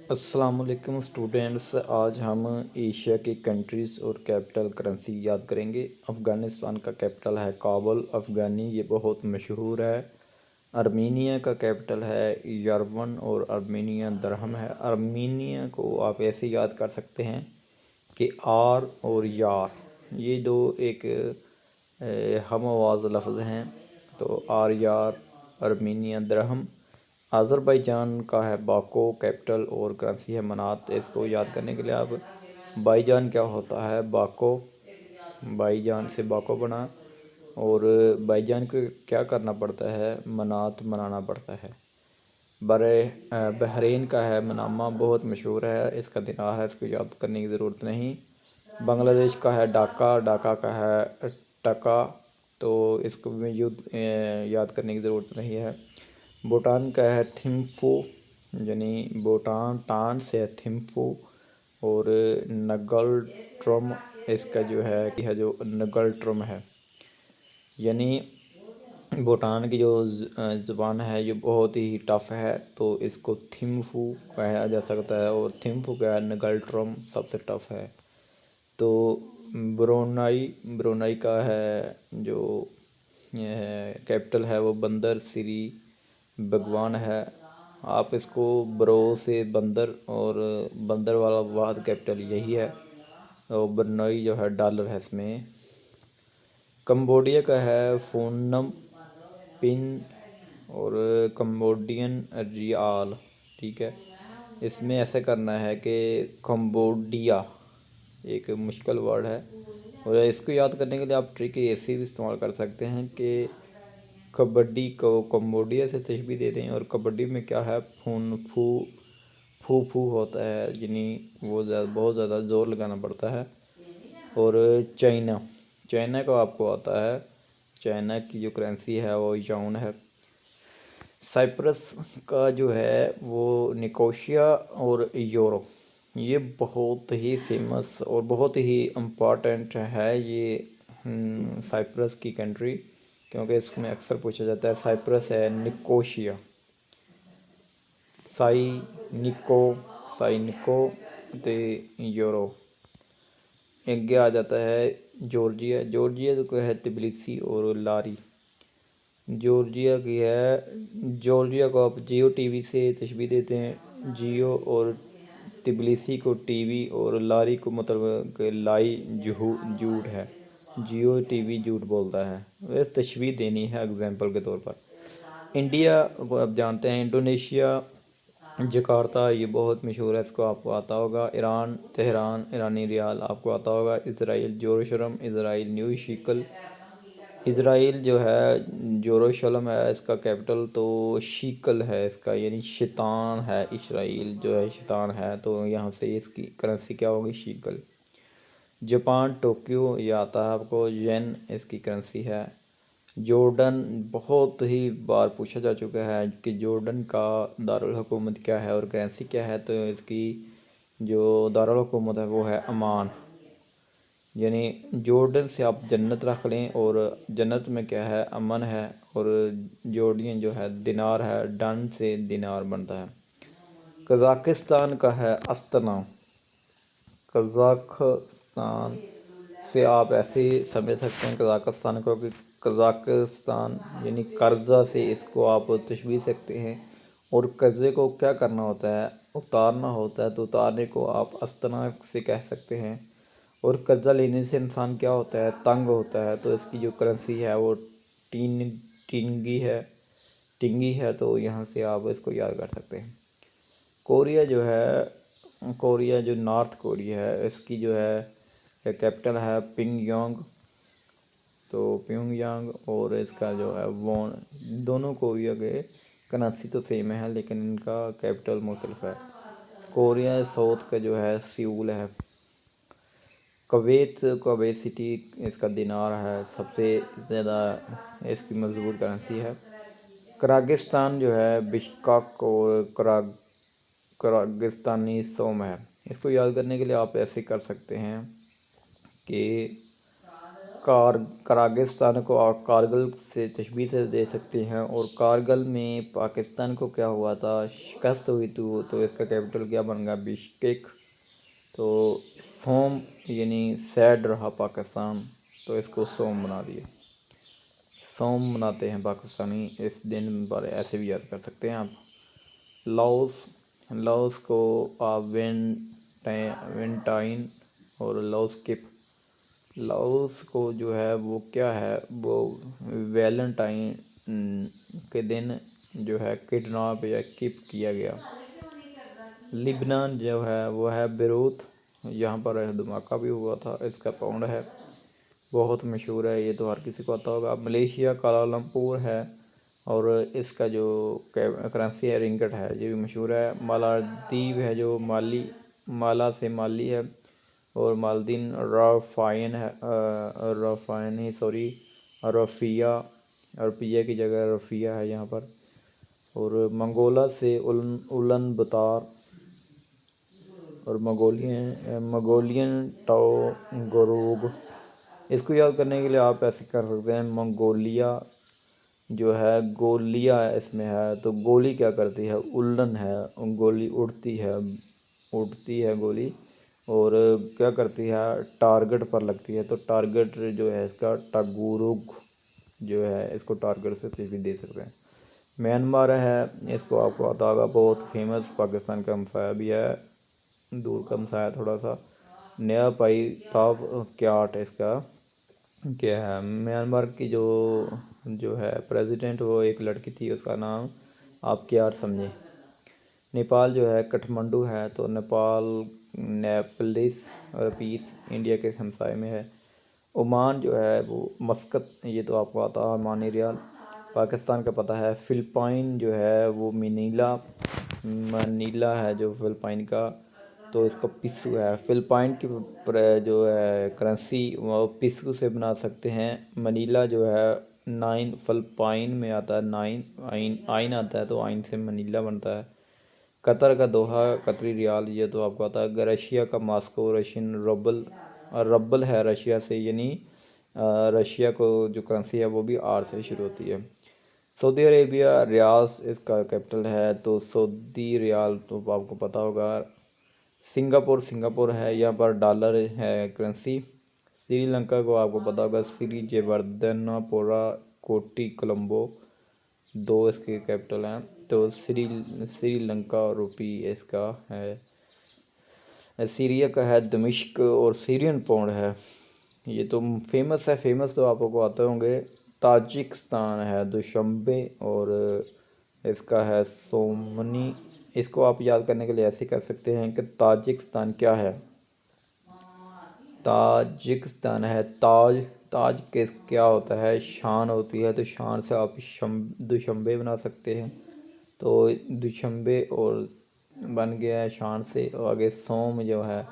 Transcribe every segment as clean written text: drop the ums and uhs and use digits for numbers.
अस्सलामुअलैकुम स्टूडेंट्स। आज हम एशिया की कंट्रीज़ और कैपिटल करेंसी याद करेंगे। अफ़गानिस्तान का कैपिटल है काबुल अफ़गानी, ये बहुत मशहूर है। आर्मीनिया का कैपिटल है यरवन और आर्मीनिया दरहम है। आर्मीनिया को आप ऐसे याद कर सकते हैं कि आर और यार, ये दो एक हम आवाज़ लफ्ज़ हैं। तो आर यार, आर्मीनिया दरहम। अज़रबैजान का है बाको कैपिटल और करेंसी है मनात। इसको याद करने के लिए आप बाईजान क्या होता है, बाको, बाईजान से बाको बना, और बाईजान को क्या करना पड़ता है, मनात मनाना पड़ता है। बहरीन का है मनामा, बहुत मशहूर है, इसका दिनार है, इसको याद करने की ज़रूरत नहीं। बांग्लादेश का है ढाका, ढाका का है टका, तो इसको भी याद करने की ज़रूरत नहीं है। भूटान का है थिम्फू, यानी भूटान टान से है थिम्फू। और नगल ट्रम, इसका जो है जो नगल ट्रम है, यानी भूटान की जो ज़ुबान है ये बहुत ही टफ़ है, तो इसको थिम्फू कहा जा सकता है। और थिम्फू का नगल ट्रम सबसे टफ़ है। तो ब्रुनाई, ब्रुनाई का है जो ये है कैपिटल है वो बंदर सिरी भगवान है। आप इसको ब्रो से बंदर, और बंदर वाला वाद कैपिटल यही है। और ब्रुनाई जो है डॉलर है इसमें। कंबोडिया का है फोनम पिन और कंबोडियन रियाल, ठीक है। इसमें ऐसे करना है कि कंबोडिया एक मुश्किल वर्ड है, और इसको याद करने के लिए आप ट्रिक ऐसे भी इस्तेमाल कर सकते हैं कि कबड्डी को कंबोडिया से तशबीह दे दें, और कबड्डी में क्या है, फून फू फू फू होता है, यानी वो बहुत ज़्यादा ज़ोर लगाना पड़ता है। और चाइना, चाइना को आपको आता है, चाइना की जो करेंसी है वो यान है। साइप्रस का जो है वो निकोशिया और यूरो, ये बहुत ही फेमस और बहुत ही इम्पॉर्टेंट है ये साइप्रस की कंट्री, क्योंकि इसमें अक्सर पूछा जाता है। साइप्रस है निकोशिया, साई निको, साई निको ते यूरो। आगे आ जाता है जॉर्जिया, जॉर्जिया तो है तिबिलिसी और लारी। जॉर्जिया की है, जॉर्जिया को आप जियो टीवी से तशबीह देते हैं, जियो, और तिबिलिसी को टीवी, और लारी को मतलब कि लाई झूठ है, जियो टीवी झूठ बोलता है, वैसे तशबीह देनी है एग्जांपल के तौर पर। इंडिया को आप जानते हैं, इंडोनेशिया जकार्ता, ये बहुत मशहूर है, इसको आपको आता होगा। ईरान तेहरान, ईरानी रियाल आपको आता होगा। Israel Jerusalem, Israel new shekel, Israel जो है जेरूशलम है, इसका कैपिटल तो शिकल है इसका, यानी शैतान है। इसराइल जो है शैतान है, तो यहाँ से इसकी करेंसी क्या होगी, शिकल। जापान टोक्यो, ये आता है आपको, येन इसकी करेंसी है। जॉर्डन, बहुत ही बार पूछा जा चुका है कि जॉर्डन का दारुल हुकूमत क्या है और करेंसी क्या है, तो इसकी जो दारुल हुकूमत है वो है अमान, यानी जॉर्डन से आप जन्नत रख लें, और जन्नत में क्या है, अमन है। और जॉर्डियन जो है दिनार है, डन से दिनार बनता है। कज़ाकिस्तान का है अस्तना, कज़ाकिस्तान से आप ऐसे ही समझ सकते हैं कज़ाकिस्तान को कि कज़ाकिस्तान यानी कर्जा से इसको आप तशबीह सकते हैं। और कर्ज़े को क्या करना होता है, उतारना होता है, तो उतारने को आप अस्तना से कह सकते हैं। और कर्जा लेने से इंसान क्या होता है, तंग होता है, तो इसकी जो करेंसी है वो टिंगी है, टिंगी है, तो यहाँ से आप इसको याद कर सकते हैं। कोरिया जो है, कोरिया जो नॉर्थ कोरिया है, इसकी जो है कैपिटल है पिंगयांग, तो प्योंगयांग, और इसका जो है वोन, दोनों कोरिया के करेंसी तो सेम है, लेकिन इनका कैपिटल मुख्तलिफ है। कोरिया साउथ का जो है सियूल है। कुवैत सिटी, इसका दिनार है, सबसे ज़्यादा इसकी मजबूत करेंसी है। किर्गिस्तान जो है बिश्केक और किर्गिस्तानी सोम है। इसको याद करने के लिए आप ऐसे कर सकते हैं कि करागिस्तान को आप कारगिल से तशबीह से दे सकते हैं। और कारगिल में पाकिस्तान को क्या हुआ था, शिकस्त हुई थी, तो इसका कैपिटल क्या बन गया, बिश्केक। तो सोम यानी सैड रहा पाकिस्तान, तो इसको सोम बना दिए। सोम मनाते हैं पाकिस्तानी इस दिन पर, ऐसे भी याद कर सकते हैं आप। लाओस, लाओस को आप वेंटाइन और लाओस लाओस को जो है वो क्या है, वो वैलेंटाइन के दिन जो है किडनैप या किप किया गया। लिबनान जो है वो है बेरूत, यहाँ पर धमाका भी हुआ था, इसका पाउंड है, बहुत मशहूर है, ये तो हर किसी को आता होगा। मलेशिया कालालमपुर है और इसका जो करेंसी है रिंगट है, ये भी मशहूर है। मालदीव है जो माला से माली है, और मालदीन रफ़ाइन है, रफ़ाइन ही सॉरी रफ़िया, रफ़िया की जगह रफ़िया है यहाँ पर। और मंगोला से उलन बतार, और मंगोलियन टाओगोरोग। इसको याद करने के लिए आप ऐसे कर सकते हैं, मंगोलिया जो है गोलिया है इसमें है, तो गोली क्या करती है, उल्लन है, गोली उड़ती है गोली, और क्या करती है, टारगेट पर लगती है, तो टारगेट जो है इसका टागुरुग जो है, इसको टारगेट से भी दे सकते हैं। म्यांमार है, इसको आपको आता होगा, बहुत फेमस, पाकिस्तान का हमसाया भी है, दूर का हमसाया थोड़ा सा। नया पाई ताब क्या आर्ट है इसका क्या है। म्यांमार की जो है प्रेसिडेंट, वो एक लड़की थी, उसका नाम आप क्या समझे। नेपाल जो है काठमांडू है, तो नेपाल नेपलिस और पीस इंडिया के हमसाए में है। ओमान जो है वो मस्कत, ये तो आपको आता है, ओमानी रियाल। पाकिस्तान का पता है। फिलिपाइन जो है वो मनीला है जो फिलिपाइन का, तो इसका पिसू है। फिलिपाइन की जो है करेंसी वो पिसू से बना सकते हैं। मनीला जो है नाइन फिलिपाइन में आता है, नाइन आइन आता है, तो आइन से मनीला बनता है। कतर का दोहा कतरी रियाल, ये तो आपको आता है। रशिया का मॉस्को रशियन रबल, रबल है रशिया से, यानी रशिया को जो करेंसी है वो भी आर से शुरू होती है। सऊदी अरेबिया रियास इसका कैपिटल है, तो सऊदी रियाल तो आपको पता होगा। सिंगापुर है, यहाँ पर डॉलर है करेंसी। श्रीलंका को आपको पता होगा, श्री जयवर्धनपुरा कोटी कोलंबो, दो इसके कैपिटल हैं, तो श्रीलंका रुपी इसका है। सीरिया का है दमिश्क, और सीरियन पाउंड है, ये तो फेमस है, फेमस तो आपको आते होंगे। ताजिकिस्तान है दुशंबे, और इसका है सोमनी। इसको आप याद करने के लिए ऐसे कर सकते हैं कि ताजिकिस्तान क्या है, ताजिकिस्तान है ताज के क्या होता है, शान होती है, तो शान से आप दुशंबे बना सकते हैं, तो दुशंबे और बन गया है शान से। और आगे सोम जो है,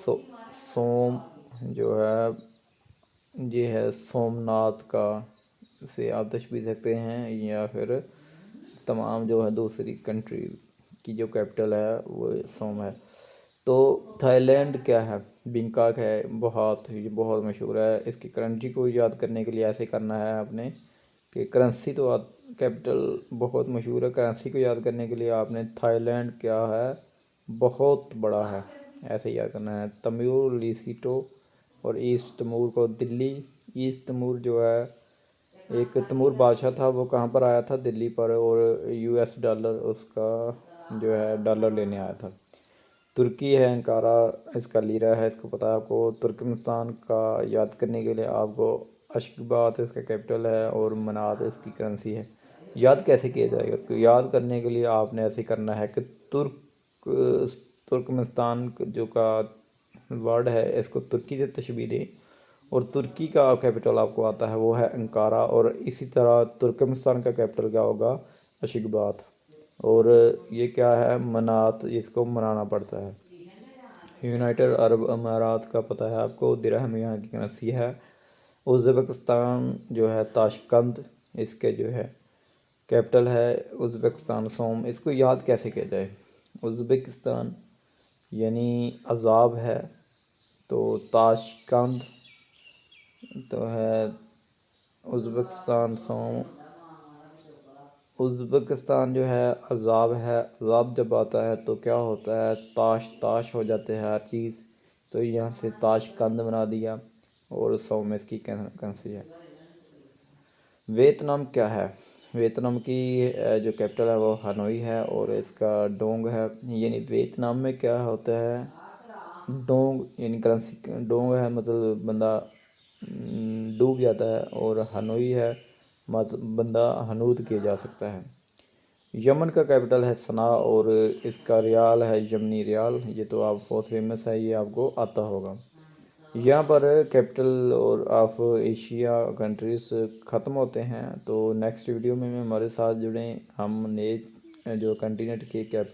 सोम जो है ये है सोमनाथ का, से आप तशबीह सकते हैं, या फिर तमाम जो है दूसरी कंट्री की जो कैपिटल है वो सोम है। तो थाईलैंड क्या है, बैंकॉक है, ये बहुत मशहूर है। इसकी करेंसी को याद करने के लिए ऐसे करना है आपने कि करेंसी तो कैपिटल बहुत मशहूर है, करेंसी को याद करने के लिए आपने थाईलैंड क्या है, बहुत बड़ा है, ऐसे याद करना है। तमिल लिसिटो, और ईस्ट तमूर को दिल्ली। ईस्ट तमूर जो है एक तमूर बादशाह था, वो कहाँ पर आया था, दिल्ली पर, और यूएस डॉलर उसका जो है डॉलर लेने आया था। तुर्की है अंकारा, इसका लीरा है, इसको पता है आपको। तुर्कमेनिस्तान का याद करने के लिए आपको अशगाबाद इसका कैपिटल है, और मनात इसकी करेंसी है। याद कैसे किया जाएगा, तो याद करने के लिए आपने ऐसे करना है कि तुर्कमेनिस्तान जो का वर्ड है, इसको तुर्की से तशबीह दें, और तुर्की का कैपिटल आपको आता है वो है अंकारा, और इसी तरह तुर्कमेनिस्तान का कैपिटल क्या होगा, अशगाबाद। और ये क्या है, मनात, इसको मनाना पड़ता है। यूनाइटेड अरब अमारात का पता है आपको, दिरहम यहाँ की करेंसी है। उज़्बेकिस्तान जो है ताशकंद, इसके जो है कैपिटल है उज़्बेकिस्तान सोम। इसको याद कैसे किया जाए, उज़्बेकिस्तान यानी अजाब है, तो ताशकंद तो है उज़्बेकिस्तान। उज़्बेकिस्तान जो है अज़ाब है। अज़ाब जब आता है तो क्या होता है, ताश ताश हो जाते हैं हर चीज़। तो यहाँ से ताशकंद बना दिया और 100 में इसकी करेंसी है। वियतनाम क्या है? वियतनाम की जो कैपिटल है वो हनोई है और इसका डोंग है। यानी वियतनाम में क्या होता है, डोंग यानी करेंसी डोंग है, मतलब बंदा डूब जाता है, और हनोई है मतलब बंदा हनूद किया जा सकता है। यमन का कैपिटल है सना और इसका रियाल है यमनी रियाल। ये तो आप बहुत फेमस है, ये आपको आता होगा। यहाँ पर कैपिटल और ऑफ एशिया कंट्रीज़ ख़त्म होते हैं। तो नेक्स्ट वीडियो में हमारे साथ जुड़ें, हम नए जो कंटिनेंट के कैपिटल